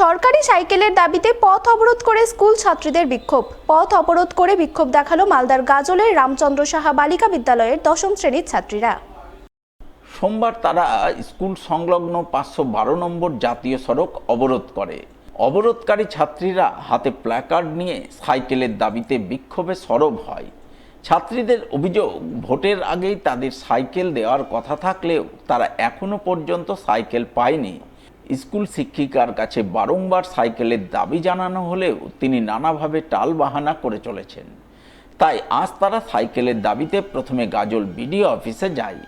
সরকারি সাইকেলের দাবিতে পথ অবরোধ করে স্কুল ছাত্রীদের বিক্ষোভ। পথ অবরোধ করে বিক্ষোভ দেখালো মালদার গাজলের রামচন্দ্র সাহা বালিকা বিদ্যালয়ের ১০ম শ্রেণীর ছাত্রীরা। সোমবার তারা স্কুল সংলগ্ন ৫১২ নম্বর জাতীয় সড়ক অবরোধ করে। অবরোধকারী ছাত্রীরা হাতে প্ল্যাকার্ড নিয়ে সাইকেলের দাবিতে বিক্ষোভে সরব হয়। ছাত্রীদের অভিযোগ, ভোটের আগেই তাদের সাইকেল দেওয়ার কথা থাকলেও তারা এখনো পর্যন্ত সাইকেল পায়নি। স্কুল শিক্ষিকার কাছে বারংবার সাইকেলের দাবি জানানো হলেও তিনি নানাভাবে টালবাহানা করে চলেছেন। তাই আজ তারা সাইকেলের দাবিতে প্রথমে গাজল বিডিও অফিসে যায়,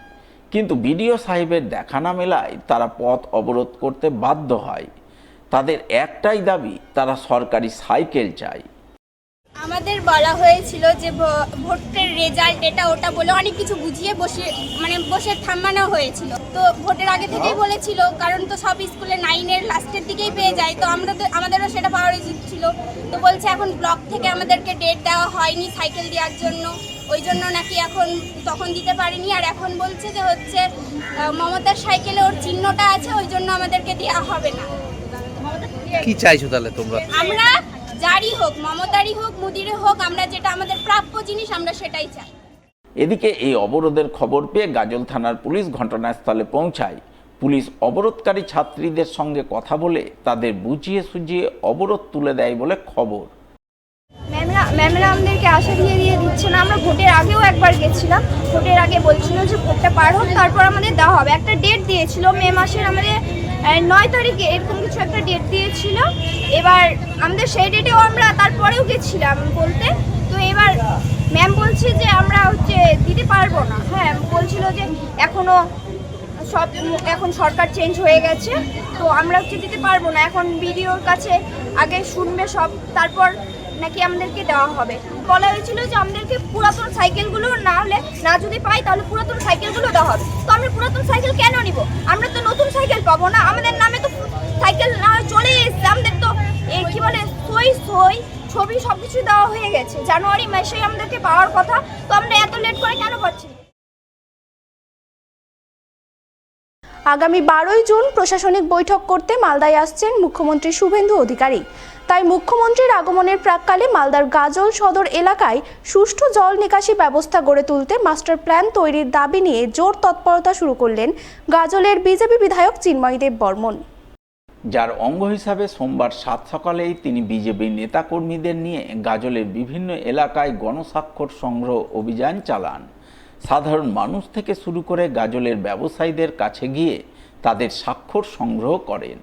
কিন্তু বিডিও সাহেবের দেখা না মেলায় তারা পথ অবরোধ করতে বাধ্য হয়। তাদের একটাই দাবি, তারা সরকারি সাইকেল চায়। আমাদের বলা হয়েছিল যে ভোটের রেজাল্ট এটা ওটা বলে অনেক কিছু বুঝিয়ে বসে থামানো হয়েছিল। তো ভোটের আগে থেকেই বলেছিল, কারণ তো সব স্কুলে 9-এর লাস্টের দিকেই পেয়ে যায়, তো আমাদেরও সেটা পাওয়ার উচিত ছিল। তো বলছে এখন ব্লক থেকে আমাদেরকে ডেট দেওয়া হয়নি সাইকেল দেওয়ার জন্য, ওই জন্য নাকি এখন তখন দিতে পারিনি। আর এখন বলছে যে হচ্ছে মমতার সাইকেলে ওর চিহ্নটা আছে, ওই জন্য আমাদেরকে দেওয়া হবে না। কি চাইছো তাহলে তোমরা? আমরা যারই হোক, মমতারই হোক, মোদিরই হোক, আমরা যেটা আমাদের প্রাপ্য জিনিস আমরা সেটাই চাই। এদিকে এই অবরোধের খবর পেয়ে গাজল থানার পুলিশ ঘটনাস্থলে পৌঁছায়। পুলিশ অবরোধকারী ছাত্রীদের সঙ্গে কথা বলে তাদের বুঝিয়ে সুঝিয়ে অবরোধ তুলে দেয় বলে খবর। ম্যামরা আমাদেরকে আশা দিয়ে দিচ্ছে না। আমরা ভোটের আগেও একবার গেছিলাম, ভোটের আগে বলছিল যে ভোটটা পার হোক তারপর আমাদের দেওয়া হবে। একটা ডেট দিয়েছিল মে মাসের, আমাদের 9 তারিখে এরকম কিছু একটা ডেট দিয়েছিল। এবার আমাদের সেই ডেটেও আমরা তারপরেও গেছিলাম বলতে। তো এবার ম্যাম বলছে যে আমরা দিতে পারবো না। হ্যাঁ, বলছিল যে এখন সরকার চেঞ্জ হয়ে গেছে, তো আমরা দিতে পারবো না। এখন বিডিওর কাছে আগে শুনবে সব, তারপর নাকি আমাদেরকে দেওয়া হবে। বলা হয়েছিল যে আমাদেরকে পুরাতন সাইকেলগুলো না যদি পাই তাহলে পুরাতন সাইকেলগুলো দেওয়া হবে। তো আমরা পুরাতন সাইকেল কেন নিব? আমরা তো নতুন সাইকেল পাবো না। আমাদের নামে তো সাইকেল না চলে এসছে, আমাদের তো কি বলে সই ছবি সবকিছু দেওয়া হয়ে গেছে। জানুয়ারি মাসে আমাদেরকে পাওয়ার কথা, তো আমরা এত লেট করে কেন পাচ্ছি? আগামী 12ই জুন প্রশাসনিক বৈঠক করতে মালদায় আসছেন মুখ্যমন্ত্রী শুভেন্দু অধিকারী। তাই মুখ্যমন্ত্রীর আগমনের প্রাক্কালে মালদার গাজল সদর এলাকায় সুষ্ঠু জল নিকাশি ব্যবস্থা গড়ে তুলতে মাস্টার প্ল্যান তৈরির দাবি নিয়ে জোর তৎপরতা শুরু করলেন গাজলের বিজেপি বিধায়ক চিন্ময় দেব বর্মন। যার অঙ্গ হিসাবে সোমবার 7 সকালেই তিনি বিজেপি নেতাকর্মীদের নিয়ে গাজলের বিভিন্ন এলাকায় গণস্বাক্ষর সংগ্রহ অভিযান চালান। সাধারণ মানুষ থেকে শুরু করে গাজলের ব্যবসায়ীদের কাছে গিয়ে তাদের স্বাক্ষর সংগ্রহ করেন।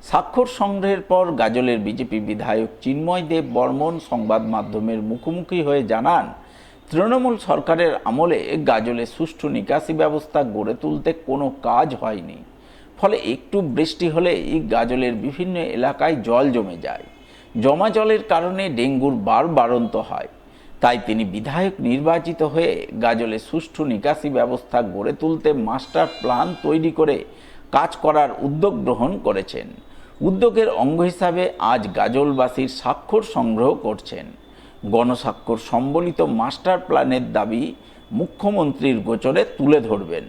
স্বাক্ষর সংগ্রহের পর গাজলের বিজেপি বিধায়ক চিন্ময় দেব বর্মন সংবাদ মাধ্যমের মুখোমুখি হয়ে জানান, তৃণমূল সরকারের আমলে গাজলে সুষ্ঠু নিকাশি ব্যবস্থা গড়ে তুলতে কোনো কাজ হয়নি। ফলে একটু বৃষ্টি হলেই গাজলের বিভিন্ন এলাকায় জল জমে যায়। জমা জলের কারণে ডেঙ্গুর বাড়ন্ত হয়। তাই তিনি বিধায়ক নির্বাচিত হয়ে গাজলে সুষ্ঠু নিকাশি ব্যবস্থা গড়ে তুলতে মাস্টার প্ল্যান তৈরি করে কাজ করার উদ্যোগ গ্রহণ করেছেন। উদ্যোগের অঙ্গ হিসাবে আজ গাজলবাসীর স্বাক্ষর সংগ্রহ করছেন। গণস্বাক্ষর সম্বলিত মাস্টার প্ল্যানের দাবি মুখ্যমন্ত্রীর গোচরে তুলে ধরবেন।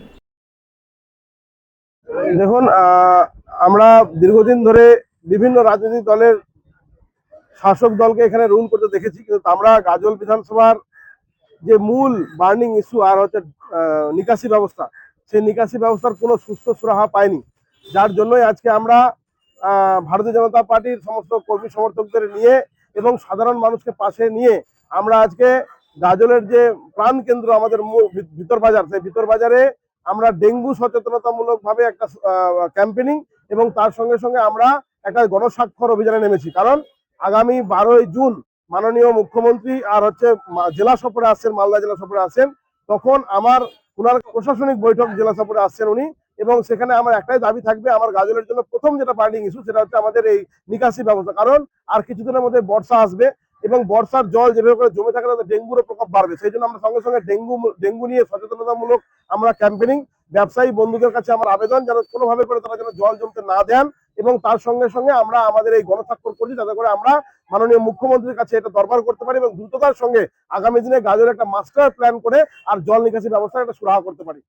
দেখুন, আমরা দীর্ঘদিন ধরে বিভিন্ন রাজনৈতিক দলের শাসক দলকে এখানে রুল করতে দেখেছি, কিন্তু আমরা গাজল বিধানসভার যে মূল বার্নিং ইস্যু আর নিকাশি ব্যবস্থা, সেই নিকাশি ব্যবস্থার কোনো সুস্থ সুরাহা পাইনি। যার জন্যই আজকে আমরা ভারতীয় জনতা পার্টির সমস্ত কর্মী সমর্থকদের নিয়ে এবং সাধারণ মানুষকে পাশে নিয়ে আমরা আজকে গাজলের যে প্রাণ কেন্দ্র আমাদের ভিতর বাজার, সেই ভিতর বাজারে আমরা ডেঙ্গু সচেতনতামূলক ভাবে একটা ক্যাম্পেনিং এবং তার সঙ্গে সঙ্গে আমরা একটা গণস্বাক্ষর অভিযানে নেমেছি। কারণ আগামী 12ই জুন মাননীয় মুখ্যমন্ত্রী আর জেলা সফরে আসছেন, মালদা জেলা সফরে আসছেন। তখন ওনার প্রশাসনিক বৈঠক জেলা সফরে আসছেন উনি, এবং সেখানে আমার একটাই দাবি থাকবে, আমার গাজলের জন্য প্রথম যেটা বার্নিং ইস্যু সেটা হচ্ছে আমাদের এই নিকাশি ব্যবস্থা। কারণ আর কিছুদিনের মধ্যে বর্ষা আসবে এবং বর্ষার জল যেভাবে করে জমে থাকে তাতে ডেঙ্গুর প্রকোপ বাড়বে। সেই জন্য আমরা সঙ্গে সঙ্গে ডেঙ্গু নিয়ে সচেতনতামূলক আমরা ক্যাম্পেনিং, ব্যবসায়ী বন্ধুদের কাছে আমার আবেদন যেন কোনোভাবে করে তারা যেন জল জমতে না দেন, এবং তার সঙ্গে সঙ্গে আমরা আমাদের এই গণস্বাক্ষর করছি যাতে করে আমরা মাননীয় মুখ্যমন্ত্রীর কাছে এটা দরবার করতে পারি এবং দ্রুততার সঙ্গে আগামী দিনে গাজলে একটা মাস্টার প্ল্যান করে আর জল নিকাশি ব্যবস্থা একটা সুরাহা করতে পারি।